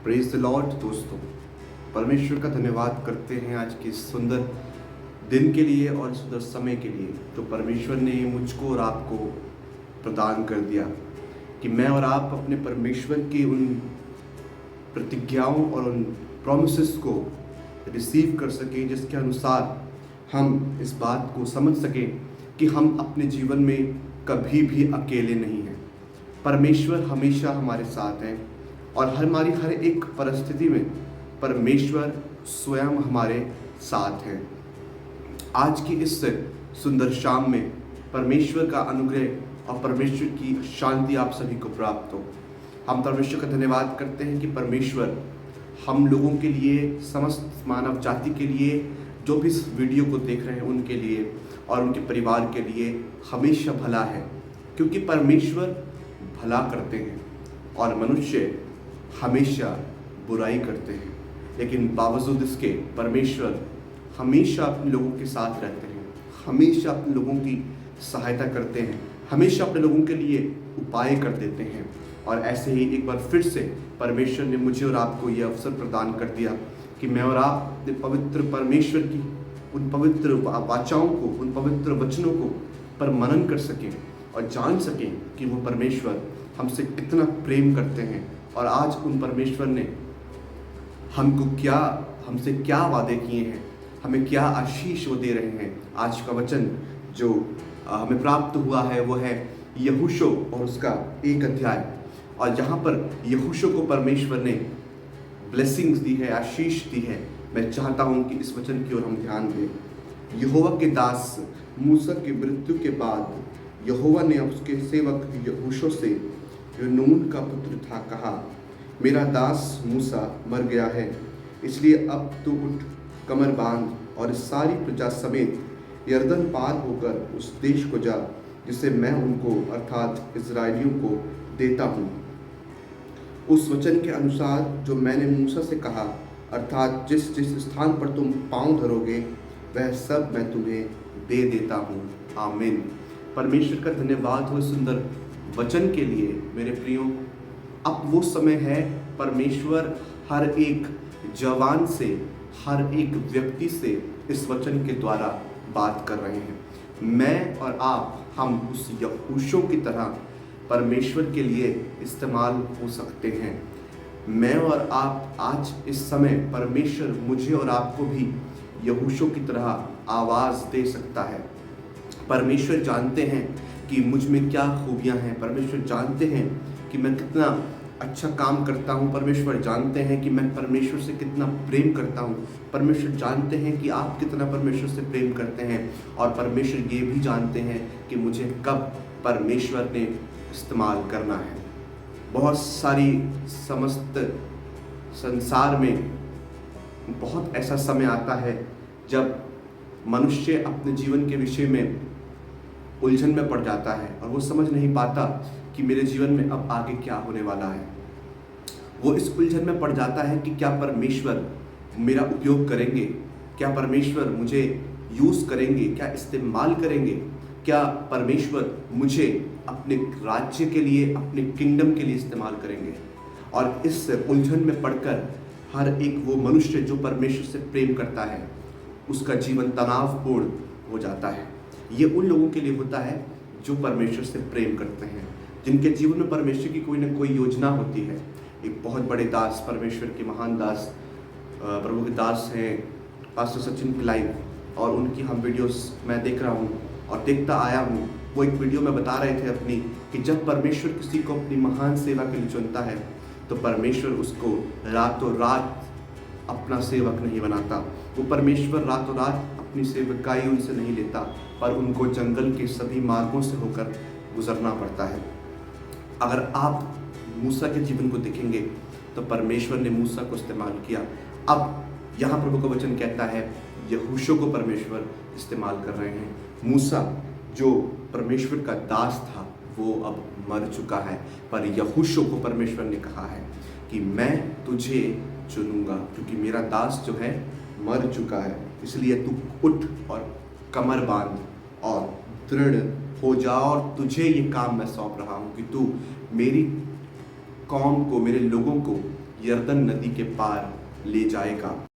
Praise the Lord. दोस्तों, परमेश्वर का धन्यवाद करते हैं आज के इस सुंदर दिन के लिए और सुंदर समय के लिए जो परमेश्वर ने मुझको और आपको प्रदान कर दिया कि मैं और आप अपने परमेश्वर के उन प्रतिज्ञाओं और उन प्रॉमिसेस को रिसीव कर सकें, जिसके अनुसार हम इस बात को समझ सकें कि हम अपने जीवन में कभी भी अकेले नहीं हैं। परमेश्वर हमेशा हमारे साथ हैं और हमारी हर एक परिस्थिति में परमेश्वर स्वयं हमारे साथ हैं। आज की इस सुंदर शाम में परमेश्वर का अनुग्रह और परमेश्वर की शांति आप सभी को प्राप्त हो। हम परमेश्वर का धन्यवाद करते हैं कि परमेश्वर हम लोगों के लिए, समस्त मानव जाति के लिए, जो भी इस वीडियो को देख रहे हैं उनके लिए और उनके परिवार के लिए हमेशा भला है, क्योंकि परमेश्वर भला करते हैं और मनुष्य हमेशा बुराई करते हैं। लेकिन बावजूद इसके परमेश्वर हमेशा अपने लोगों के साथ रहते हैं, हमेशा अपने लोगों की सहायता करते हैं, हमेशा अपने लोगों के लिए उपाय कर देते हैं। और ऐसे ही एक बार फिर से परमेश्वर ने मुझे और आपको ये अवसर प्रदान कर दिया कि मैं और आप अपने पवित्र परमेश्वर की उन पवित्र वाचाओं को, उन पवित्र वचनों को पर मनन कर सकें और जान सकें कि वो परमेश्वर हमसे कितना प्रेम करते हैं और आज उन परमेश्वर ने हमसे क्या वादे किए हैं, हमें क्या आशीष वो दे रहे हैं। आज का वचन जो हमें प्राप्त हुआ है वो है यहोशू और उसका 1 अध्याय, और जहाँ पर यहोशू को परमेश्वर ने ब्लेसिंग्स दी है, आशीष दी है। मैं चाहता हूँ कि इस वचन की ओर हम ध्यान दें। यहोवा के दास मूसा की मृत्यु के बाद यहोवा ने उसके सेवक यहोशू से, जो नून का पुत्र था, कहा, मेरा दास मूसा मर गया है, इसलिए अब तू उठ, कमर बांध और इस सारी प्रजा समेत यरदन पार होकर उस देश को जा जिसे मैं उनको अर्थात इजरायलियों को देता हूँ। उस वचन के अनुसार जो मैंने मूसा से कहा, अर्थात जिस जिस स्थान पर तुम पांव धरोगे वह सब मैं तुम्हें दे देता हूँ। आमीन। परमेश्वर का धन्यवाद हो सुंदर वचन के लिए। मेरे प्रियो, अब वो समय है, परमेश्वर हर एक जवान से, हर एक व्यक्ति से इस वचन के द्वारा बात कर रहे हैं। मैं और आप, हम उस यहोशू की तरह परमेश्वर के लिए इस्तेमाल हो सकते हैं। मैं और आप आज इस समय परमेश्वर मुझे और आपको भी यहोशू की तरह आवाज़ दे सकता है। परमेश्वर जानते हैं कि मुझ में क्या खूबियां हैं, परमेश्वर जानते हैं कि मैं कितना अच्छा काम करता हूँ, परमेश्वर जानते हैं कि मैं परमेश्वर से कितना प्रेम करता हूँ, परमेश्वर जानते हैं कि आप कितना परमेश्वर से प्रेम करते हैं, और परमेश्वर ये भी जानते हैं कि मुझे कब परमेश्वर ने इस्तेमाल करना है। बहुत सारी समस्त संसार में बहुत ऐसा समय आता है जब मनुष्य अपने जीवन के विषय में उलझन में पड़ जाता है और वो समझ नहीं पाता कि मेरे जीवन में अब आगे क्या होने वाला है। वो इस उलझन में पड़ जाता है कि क्या परमेश्वर मेरा उपयोग करेंगे, क्या परमेश्वर मुझे यूज़ करेंगे, क्या इस्तेमाल करेंगे, क्या परमेश्वर मुझे अपने राज्य के लिए, अपने किंगडम के लिए इस्तेमाल करेंगे। और इस उलझन में पड़कर हर एक वो मनुष्य जो परमेश्वर से प्रेम करता है, उसका जीवन तनावपूर्ण हो जाता है। ये उन लोगों के लिए होता है जो परमेश्वर से प्रेम करते हैं, जिनके जीवन में परमेश्वर की कोई ना कोई योजना होती है। एक बहुत बड़े दास, परमेश्वर के महान दास, प्रभु के दास हैं पास्टर सचिन पिल्लाई, और उनकी हम वीडियोस मैं देख रहा हूँ और देखता आया हूँ। वो एक वीडियो में बता रहे थे अपनी कि जब परमेश्वर किसी को अपनी महान सेवा के लिए चुनता है तो परमेश्वर उसको रातों रात अपना सेवक नहीं बनाता। वो परमेश्वर रातों रात अपनी सेवकाई उनसे नहीं लेता, पर उनको जंगल के सभी मार्गों से होकर गुजरना पड़ता है। अगर आप मूसा के जीवन को देखेंगे तो परमेश्वर ने मूसा को इस्तेमाल किया। अब यहाँ प्रभु का वचन कहता है यहोशू को परमेश्वर इस्तेमाल कर रहे हैं। मूसा जो परमेश्वर का दास था वो अब मर चुका है, पर यहोशू को परमेश्वर ने कहा है कि मैं तुझे चुनूंगा, क्योंकि मेरा दास जो है मर चुका है, इसलिए तू उठ और कमर बांध और दृढ़ हो जा, और तुझे ये काम मैं सौंप रहा हूँ कि तू मेरी कौम को, मेरे लोगों को यरदन नदी के पार ले जाएगा।